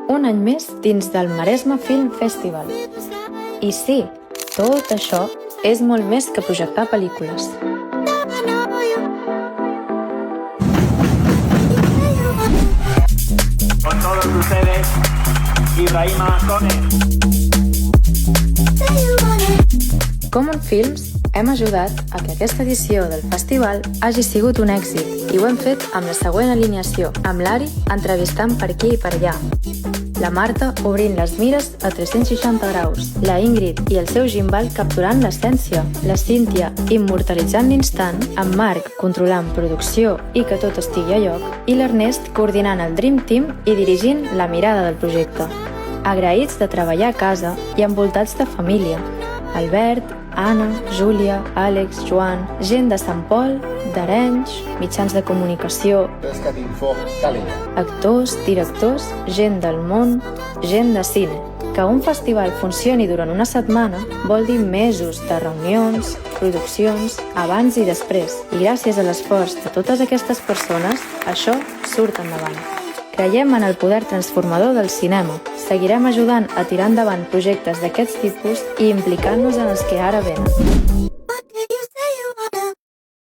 Un any més dins del Maresme Film Festival. I sí, tot això és molt més que projectar pel·lícules. Con todos ustedes, Ibrahima Kone. Common Films hem ajudat a que aquesta edició del festival hagi sigut un èxit i ho hem fet amb la següent alineació, amb l'Ari entrevistant per aquí i per allà, la Marta obrint les mires a 360 graus, la Ingrid i el seu gimbal capturant l'essència, la Cíntia immortalitzant l'instant, en Marc controlant producció i que tot estigui a lloc i l'Ernest coordinant el Dream Team i dirigint la mirada del projecte. Agraïts de treballar a casa i envoltats de família, Albert, Anna, Júlia, Àlex, Joan, gent de Sant Pol, d'Arenys, mitjans de comunicació, actors, directors, gent del món, gent de cine. Que un festival funcioni durant una setmana vol dir mesos de reunions, produccions, abans i després. I gràcies a l'esforç de totes aquestes persones, això surt endavant. Creiem en el poder transformador del cinema. Seguirem ajudant a tirar endavant projectes d'aquests tipus i implicant-nos en els que ara venen.